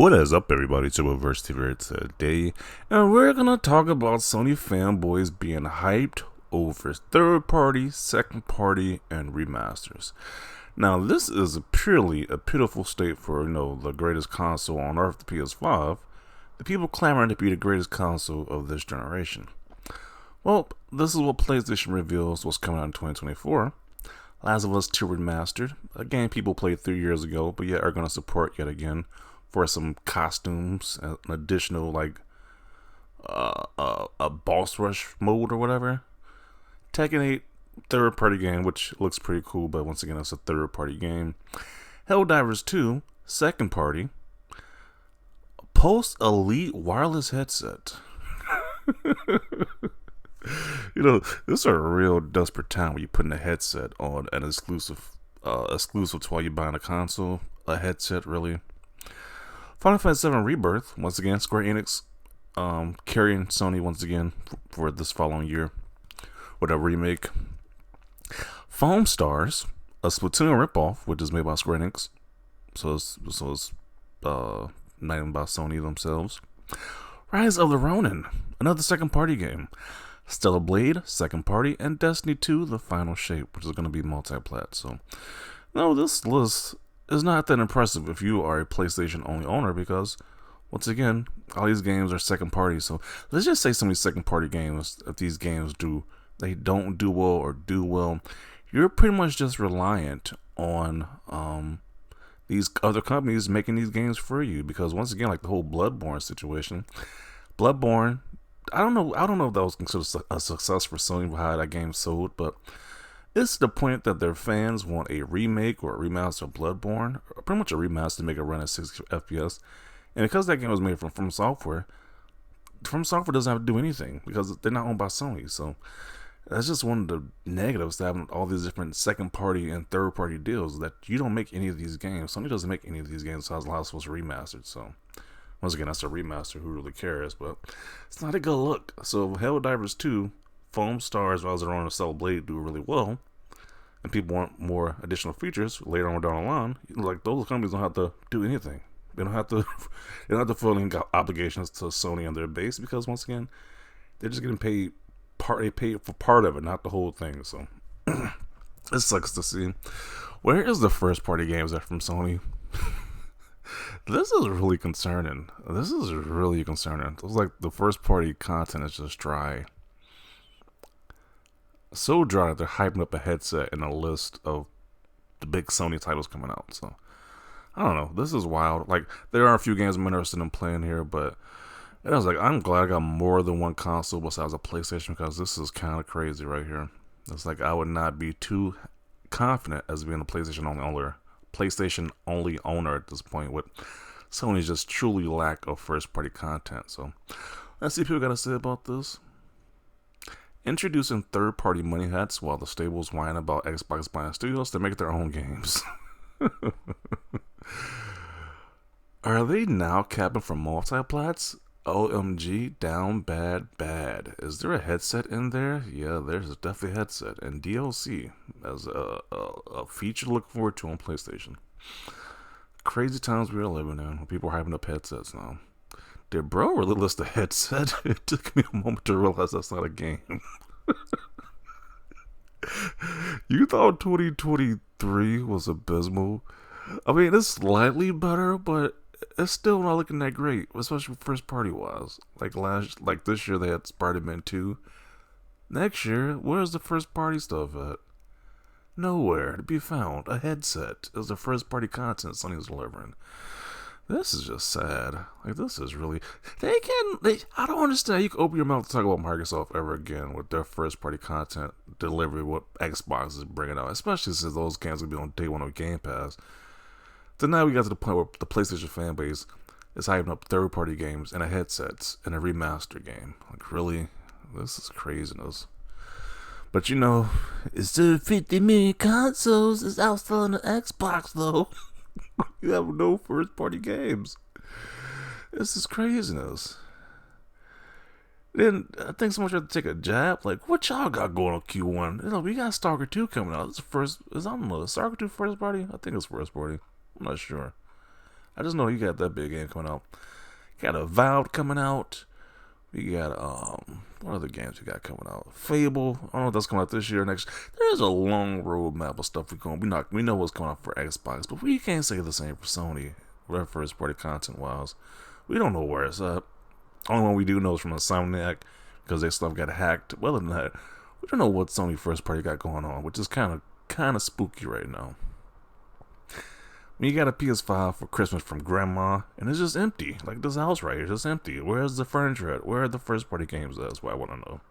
What is up, everybody? It's your Verse TV today, and we're gonna talk about Sony fanboys being hyped over third party, second party, and remasters. Now, this is purely a pitiful state for the greatest console on earth, the PS5. The people clamoring to be the greatest console of this generation. Well, this is what PlayStation reveals what's coming out in 2024. Last of Us 2 Remastered, a game people played 3 years ago, but yet are going to support yet again for some costumes, an additional a boss rush mode or whatever. Tekken 8 third party game, which looks pretty cool, but once again it's a third party game. Helldivers 2 second party. Post Elite wireless headset. This is a real desperate time when you're putting a headset on an exclusive to while you're buying a console. A headset, really. Final Fantasy VII Rebirth, once again, Square Enix carrying Sony once again for this following year with a remake. Foam Stars, a Splatoon ripoff, which is made by Square Enix, so it's not even by Sony themselves. Rise of the Ronin, another second party game. Stellar Blade, second party, and Destiny 2, the final shape, which is going to be multi-plat. So, no, this list is not that impressive if you are a PlayStation only owner, because once again, all these games are second party. So let's just say some of these second party games, if these games don't do well or do well, you're pretty much just reliant on these other companies making these games for you. Because once again, like the whole Bloodborne situation, I don't know if that was considered a success for Sony for how that game sold, but it's the point that their fans want a remake or a remaster of Bloodborne, or pretty much a remaster to make it run at 60 FPS. And because that game was made from Software, From Software doesn't have to do anything because they're not owned by Sony. So that's just one of the negatives to having all these different second party and third party deals, that you don't make any of these games. Sony doesn't make any of these games, so The Last of Us remastered. So once again, that's a remaster. Who really cares? But it's not a good look. So Helldivers 2, Foam Stars, Rise of the Ronin, and Stellar Blade do really well, and people want more additional features later on down the line. Like, those companies don't have to do anything. They don't have to. They don't have to fulfill any obligations to Sony and their base, because once again, they're just getting paid. They pay for part of it, not the whole thing. So it sucks to see. Where is the first party games that from Sony? This is really concerning. It's like the first party content is just dry. So dry that they're hyping up a headset and a list of the big Sony titles coming out. So I don't know. This is wild. Like, there are a few games I'm interested in playing here, but it was like, I'm glad I got more than one console besides a PlayStation, because this is kind of crazy right here. It's like I would not be too confident as being a PlayStation only owner at this point, with Sony's just truly lack of first party content. So let's see what people got to say about this. Introducing third party money hats while the stables whine about Xbox buying studios to make their own games. Are they now capping for multiplats? OMG, down bad. Is there a headset in there? Yeah, there's definitely a headset. And DLC as a feature to look forward to on PlayStation. Crazy times we are living in, when people are hyping up headsets now. Did bro really list a headset? It took me a moment to realize that's not a game. You thought 2023 was abysmal? I mean, it's slightly better, but it's still not looking that great, especially first party wise. Like this year they had Spider-Man 2. Next year, where's the first party stuff at? Nowhere to be found. A headset is the first party content Sony's delivering. This is just sad. Like, this is really... I don't understand. You can open your mouth to talk about Microsoft ever again with their first party content delivery, what Xbox is bringing out, especially since those games will be on day one of Game Pass. Then now we got to the point where the PlayStation fan base is hyping up third party games and a headsets and a remaster game. Like, really? This is craziness. But it's still 50 million consoles. It's outselling the Xbox, though. You have no first party games. This is craziness. Then I think someone tried to take a jab. Like, what y'all got going on Q1? We got Stalker 2 coming out. I don't know. Is Stalker 2 first party? I think it's first party. I'm not sure. I just know you got that big game coming out. You got Avowed coming out. We got what other games we got coming out? Fable. I don't know if that's coming out this year or next. There's a long roadmap of stuff we know what's coming out for Xbox, but we can't say the same for Sony. Whatever first party content wise, we don't know where it's at. Only one we do know is from Insomniac because their stuff got hacked. Well, than that, we don't know what Sony first party got going on, which is kind of spooky right now. When you got a PS5 for Christmas from Grandma, and it's just empty. Like this house right here, just empty. Where's the furniture at? Where are the first party games at? That's what I want to know.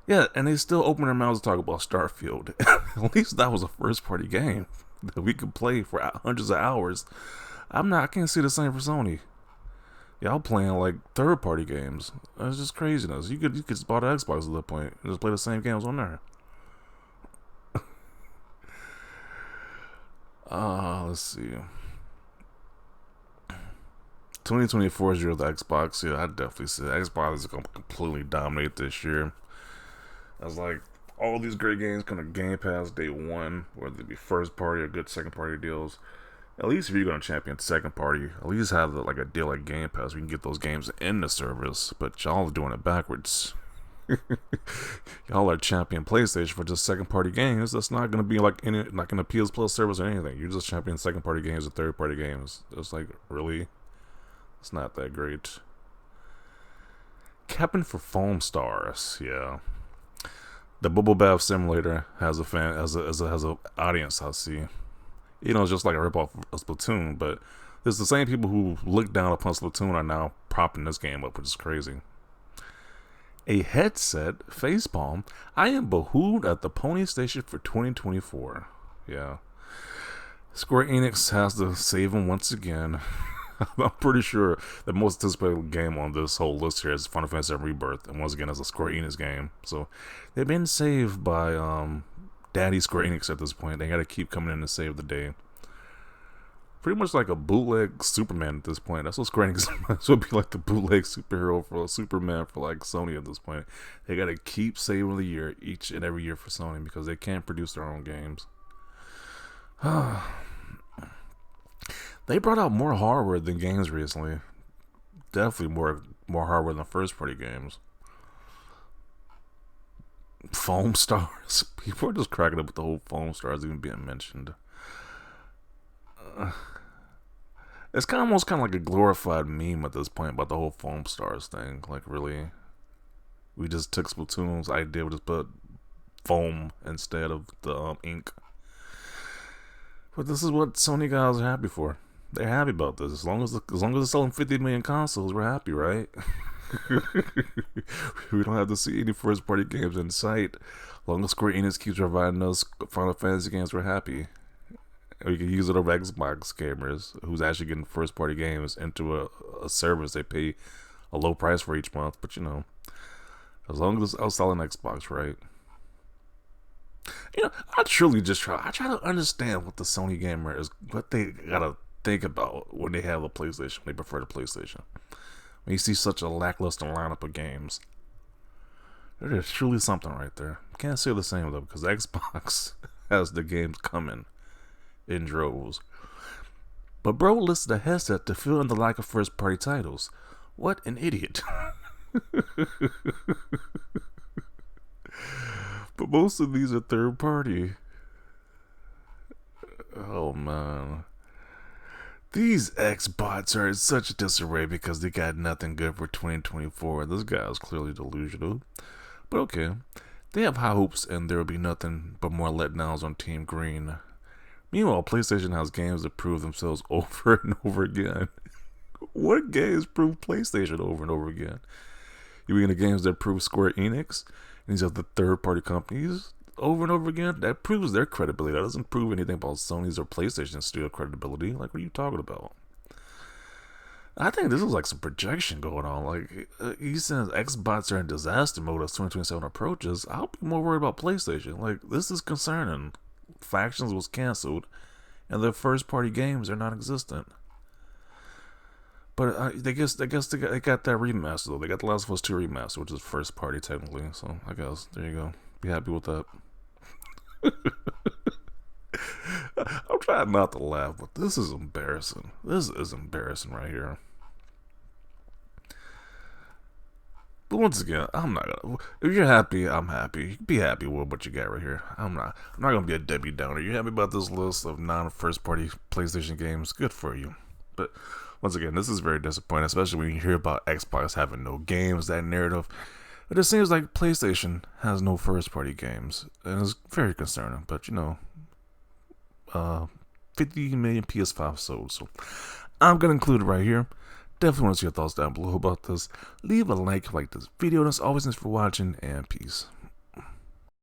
Yeah, and they still open their mouths to talk about Starfield. At least that was a first party game that we could play for hundreds of hours. I can't see the same for Sony. Y'all playing like third party games. That's just craziness. You could just buy the Xbox at that point and just play the same games on there. Let's see. 2024 is year of the Xbox. Yeah, I definitely see Xbox is going to completely dominate this year. That's like all these great games come to Game Pass day one, whether it be first party or good second party deals. At least if you're going to champion second party, at least have like a deal like Game Pass. We can get those games in the service, but y'all are doing it backwards. Y'all are champion PlayStation for just second party games. That's not gonna be like like an PS Plus service or anything. You're just champion second party games or third party games. It's like really, it's not that great. Captain for Foam Stars, yeah. The Bubble Bath Simulator has a fan has a audience. I see. You know, it's just like a ripoff of Splatoon, but there's the same people who look down upon Splatoon are now propping this game up, which is crazy. A headset facepalm. I am behooved at the Pony Station for 2024. Yeah. Square Enix has to save them once again. I'm pretty sure the most anticipated game on this whole list here is Final Fantasy VII Rebirth, and once again, it's a Square Enix game. So they've been saved by Daddy Square Enix at this point. They got to keep coming in to save the day. Pretty much like a bootleg Superman at this point. That's what Square Enix would be, like the bootleg superhero for Superman for like Sony at this point. They gotta keep saving the year each and every year for Sony because they can't produce their own games. They brought out more hardware than games recently. Definitely more hardware than first party games. Foam Stars. People are just cracking up with the whole Foam Stars even being mentioned. It's almost kind of like a glorified meme at this point about the whole Foam Stars thing. Like, really, we just took Splatoon's idea, we just put foam instead of the ink. But this is what Sony guys are happy for. They're happy about this. As long as they're selling 50 million consoles, we're happy, right? We don't have to see any first party games in sight. As long as Square Enix keeps providing us Final Fantasy games, we're happy. We can use it over Xbox gamers who's actually getting first party games into a service they pay a low price for each month. But you know, as long as I'm selling Xbox, right? You know, I try to understand what the Sony gamer is, what they gotta think about when they have a PlayStation, when they prefer the PlayStation. When you see such a lackluster lineup of games, there is truly something right there. Can't say the same though, because Xbox has the games coming in droves. But bro listed a headset to fill in the lack of first party titles. What an idiot. But most of these are third party. Oh man. These Xbots are in such disarray because they got nothing good for 2024. This guy is clearly delusional. But okay. They have high hopes and there will be nothing but more letdowns on Team Green. Meanwhile, PlayStation has games that prove themselves over and over again. What games prove PlayStation over and over again? You mean the games that prove Square Enix and these other third-party companies over and over again? That proves their credibility. That doesn't prove anything about Sony's or PlayStation's studio credibility. Like, what are you talking about? I think this is like some projection going on. Like, he says Xbots are in disaster mode as 2027 approaches. I'll be more worried about PlayStation. Like, this is concerning. Factions was canceled, and their first-party games are non-existent. But they got that remaster though. They got The Last of Us 2 remaster, which is first-party technically. So I guess there you go. Be happy with that. I'm trying not to laugh, but this is embarrassing. This is embarrassing right here. But once again, I'm not gonna. If you're happy, I'm happy. Be happy with what you got right here. I'm not. I'm not gonna be a Debbie Downer. You're happy about this list of non-first-party PlayStation games? Good for you. But once again, this is very disappointing, especially when you hear about Xbox having no games. That narrative. It just seems like PlayStation has no first-party games, and it's very concerning. But 50 million PS5 sold. So I'm gonna include it right here. Definitely want to see your thoughts down below about this. Leave a like if you like this video. And as always, thanks for watching, and peace.